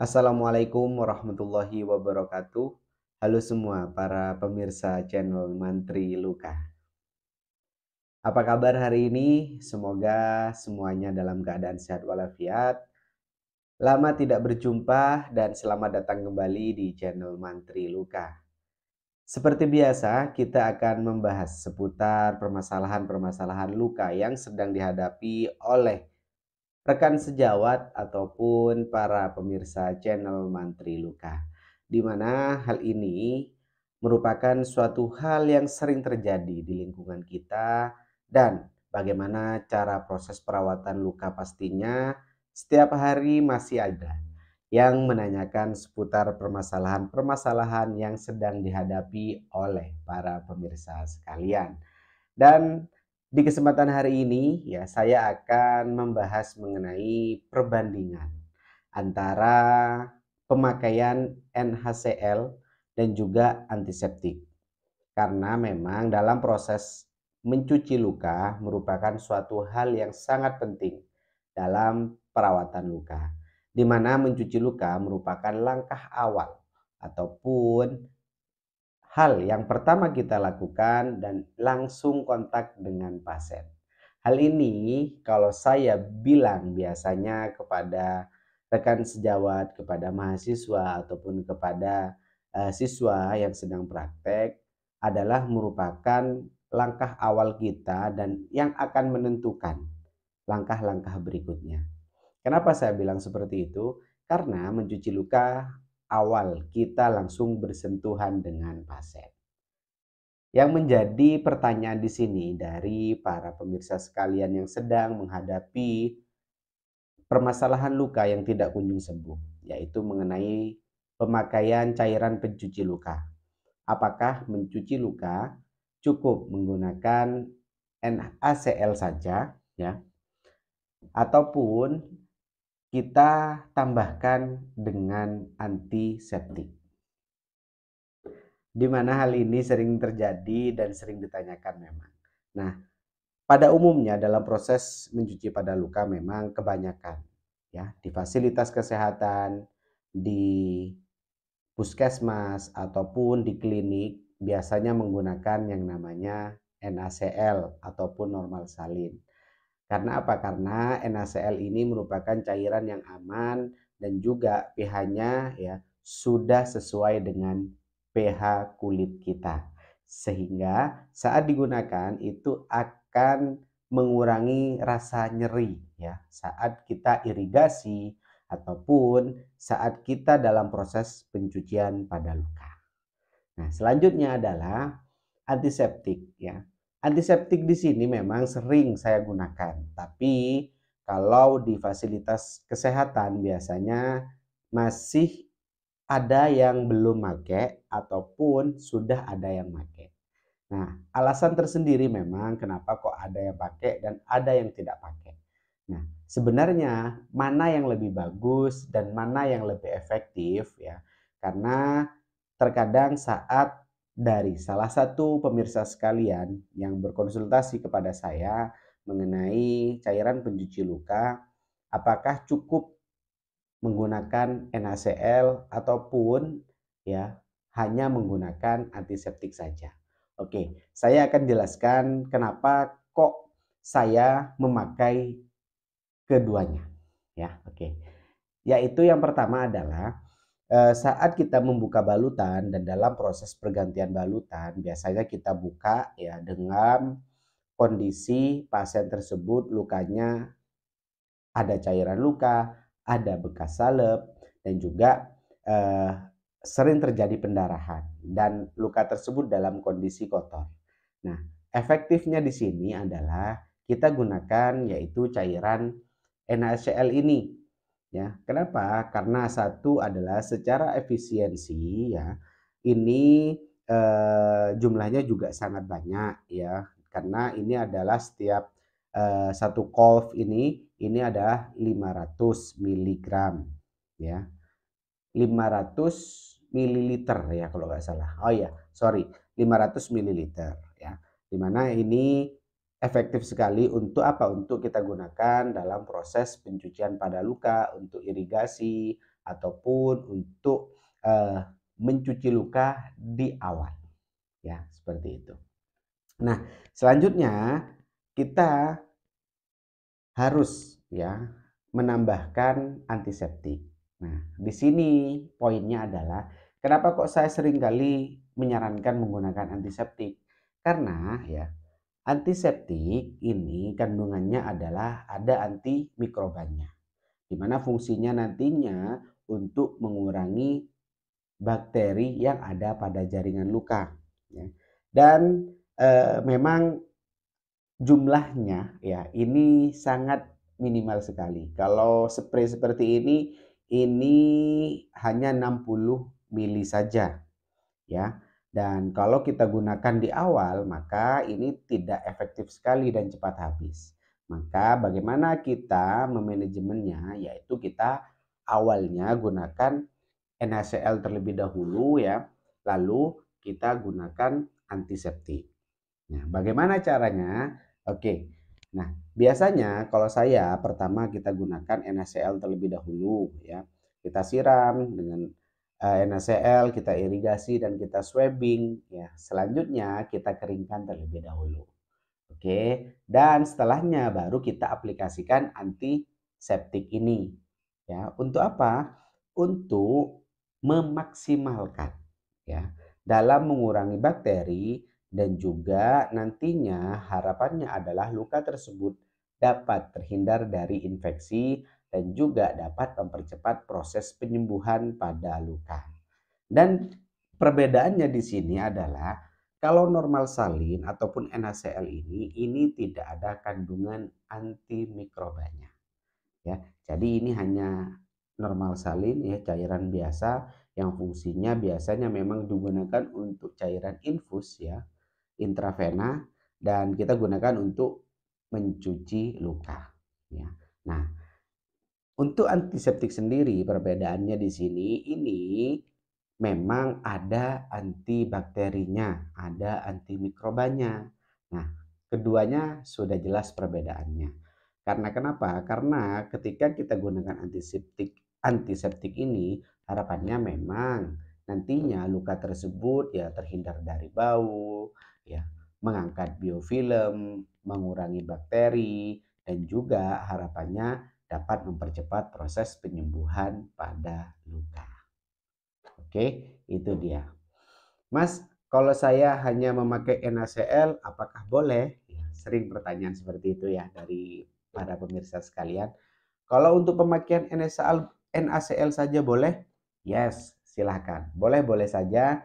Assalamualaikum warahmatullahi wabarakatuh. Halo semua para pemirsa channel Mantri Luka. Apa kabar hari ini? Semoga semuanya dalam keadaan sehat walafiat. Lama tidak berjumpa dan selamat datang kembali di channel Mantri Luka. Seperti biasa, kita akan membahas seputar permasalahan-permasalahan luka yang sedang dihadapi oleh rekan sejawat ataupun para pemirsa channel Mantri Luka, di mana hal ini merupakan suatu hal yang sering terjadi di lingkungan kita dan bagaimana cara proses perawatan luka pastinya setiap hari masih ada yang menanyakan seputar permasalahan-permasalahan yang sedang dihadapi oleh para pemirsa sekalian. Dan di kesempatan hari ini ya saya akan membahas mengenai perbandingan antara pemakaian NaCl dan juga antiseptik. Karena memang dalam proses mencuci luka merupakan suatu hal yang sangat penting dalam perawatan luka. Di mana mencuci luka merupakan langkah awal ataupun hal yang pertama kita lakukan dan langsung kontak dengan pasien. Hal ini kalau saya bilang biasanya kepada rekan sejawat, kepada mahasiswa ataupun kepada siswa yang sedang praktek adalah merupakan langkah awal kita dan yang akan menentukan langkah-langkah berikutnya. Kenapa saya bilang seperti itu? Karena mencuci luka awal kita langsung bersentuhan dengan pasien. Yang menjadi pertanyaan di sini dari para pemirsa sekalian yang sedang menghadapi permasalahan luka yang tidak kunjung sembuh, yaitu mengenai pemakaian cairan pencuci luka. Apakah mencuci luka cukup menggunakan NaCl saja ya, ataupun kita tambahkan dengan antiseptik? Di mana hal ini sering terjadi dan sering ditanyakan memang. Nah, pada umumnya dalam proses mencuci pada luka memang kebanyakan ya di fasilitas kesehatan, di puskesmas ataupun di klinik biasanya menggunakan yang namanya NaCl ataupun normal salin. Karena apa? Karena NaCl ini merupakan cairan yang aman dan juga pH-nya ya sudah sesuai dengan pH kulit kita. Sehingga saat digunakan itu akan mengurangi rasa nyeri ya saat kita irigasi ataupun saat kita dalam proses pencucian pada luka. Nah, selanjutnya adalah antiseptik ya. Antiseptik di sini memang sering saya gunakan, tapi kalau di fasilitas kesehatan biasanya masih ada yang belum make ataupun sudah ada yang make. Nah, alasan tersendiri memang kenapa kok ada yang pakai dan ada yang tidak pakai. Nah, sebenarnya mana yang lebih bagus dan mana yang lebih efektif ya. Karena terkadang saat dari salah satu pemirsa sekalian yang berkonsultasi kepada saya mengenai cairan pencuci luka, apakah cukup menggunakan NaCl ataupun ya hanya menggunakan antiseptik saja. Oke, saya akan jelaskan kenapa kok saya memakai keduanya ya. Oke. Yaitu yang pertama adalah saat kita membuka balutan dan dalam proses pergantian balutan biasanya kita buka ya dengan kondisi pasien tersebut lukanya ada cairan luka, ada bekas salep, dan juga eh, sering terjadi pendarahan dan luka tersebut dalam kondisi kotor. Nah, efektifnya di sini adalah kita gunakan yaitu cairan NaCl ini. Ya, kenapa? Karena satu adalah secara efisiensi ya, ini jumlahnya juga sangat banyak ya, karena ini adalah setiap satu kolv ini adalah 500 miligram ya. 500 mililiter ya kalau nggak salah. Oh iya, sorry, 500 mililiter ya. Dimana ini efektif sekali untuk apa? Untuk kita gunakan dalam proses pencucian pada luka, untuk irigasi, ataupun untuk mencuci luka di awal, ya seperti itu. Nah, selanjutnya kita harus ya menambahkan antiseptik. Nah, di sini poinnya adalah kenapa kok saya seringkali menyarankan menggunakan antiseptik? Karena ya antiseptik ini kandungannya adalah ada antimikrobanya, di mana fungsinya nantinya untuk mengurangi bakteri yang ada pada jaringan luka. Ya. Dan memang jumlahnya ya ini sangat minimal sekali. Kalau spray seperti ini hanya 60 mili saja ya. Dan kalau kita gunakan di awal maka ini tidak efektif sekali dan cepat habis. Maka bagaimana kita memanajemennya, yaitu kita awalnya gunakan NaCl terlebih dahulu ya. Lalu kita gunakan antiseptik. Nah, bagaimana caranya? Oke. Nah, biasanya kalau saya pertama kita gunakan NaCl terlebih dahulu ya. Kita siram dengan NaCl, kita irigasi dan kita swabbing ya. Selanjutnya kita keringkan terlebih dahulu. Oke, dan setelahnya baru kita aplikasikan antiseptik ini. Ya, untuk apa? Untuk memaksimalkan ya dalam mengurangi bakteri dan juga nantinya harapannya adalah luka tersebut dapat terhindar dari infeksi dan juga dapat mempercepat proses penyembuhan pada luka. Dan perbedaannya di sini adalah kalau normal salin ataupun NaCl ini tidak ada kandungan antimikrobanya ya. Jadi ini hanya normal salin ya, cairan biasa yang fungsinya biasanya memang digunakan untuk cairan infus ya, intravena, dan kita gunakan untuk mencuci luka ya. Nah, untuk antiseptik sendiri perbedaannya di sini ini memang ada antibakterinya, ada antimikrobanya. Nah, keduanya sudah jelas perbedaannya. Karena kenapa? Karena ketika kita gunakan antiseptik ini harapannya memang nantinya luka tersebut ya terhindar dari bau, ya, mengangkat biofilm, mengurangi bakteri dan juga harapannya dapat mempercepat proses penyembuhan pada luka. Oke, itu dia. Mas, kalau saya hanya memakai NaCl, apakah boleh? Ya, sering pertanyaan seperti itu ya dari para pemirsa sekalian. Kalau untuk pemakaian NaCl saja boleh? Yes, silahkan. Boleh-boleh saja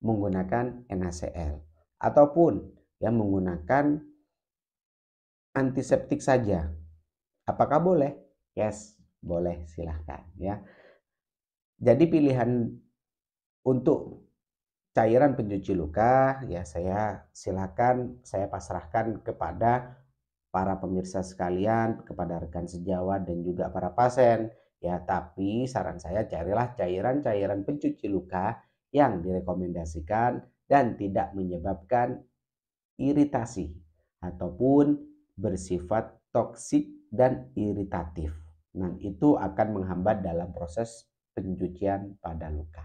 menggunakan NaCl. Ataupun ya menggunakan antiseptik saja. Apakah boleh? Yes, boleh, silahkan ya. Jadi pilihan untuk cairan pencuci luka ya saya silakan saya pasrahkan kepada para pemirsa sekalian, kepada rekan sejawat dan juga para pasien. Ya, tapi saran saya carilah cairan-cairan pencuci luka yang direkomendasikan dan tidak menyebabkan iritasi ataupun bersifat toksik dan iritatif. Nah, itu akan menghambat dalam proses pencucian pada luka.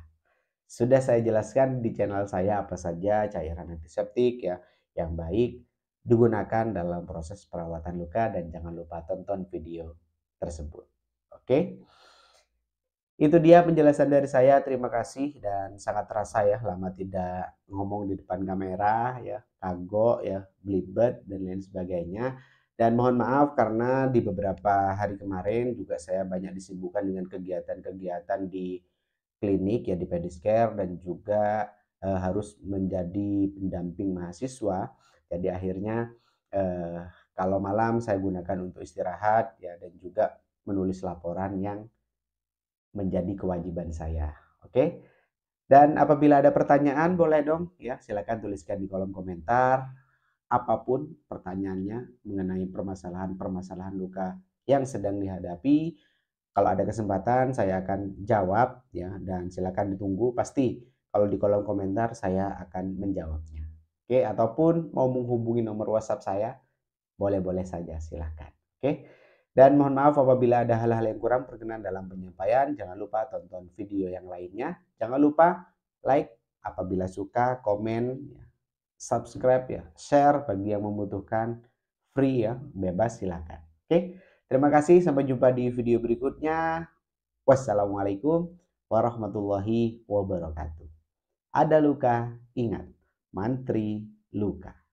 Sudah saya jelaskan di channel saya apa saja cairan antiseptik ya yang baik digunakan dalam proses perawatan luka dan jangan lupa tonton video tersebut. Oke? Itu dia penjelasan dari saya. Terima kasih dan sangat terasa ya lama tidak ngomong di depan kamera ya, kagok ya, belibet dan lain sebagainya. Dan mohon maaf karena di beberapa hari kemarin juga saya banyak disibukkan dengan kegiatan-kegiatan di klinik ya di Pedicare dan juga harus menjadi pendamping mahasiswa. Jadi akhirnya kalau malam saya gunakan untuk istirahat ya dan juga menulis laporan yang menjadi kewajiban saya. Oke. Dan apabila ada pertanyaan boleh dong ya silakan tuliskan di kolom komentar apapun pertanyaannya mengenai permasalahan-permasalahan luka yang sedang dihadapi. Kalau ada kesempatan saya akan jawab ya dan silakan ditunggu pasti kalau di kolom komentar saya akan menjawabnya. Oke, ataupun mau menghubungi nomor WhatsApp saya boleh-boleh saja silakan. Oke. Dan mohon maaf apabila ada hal-hal yang kurang berkenan dalam penyampaian. Jangan lupa tonton video yang lainnya. Jangan lupa like apabila suka, komen, ya, subscribe ya, share bagi yang membutuhkan, free ya, bebas silakan. Oke, terima kasih, sampai jumpa di video berikutnya. Wassalamualaikum warahmatullahi wabarakatuh. Ada luka, ingat, mantri luka.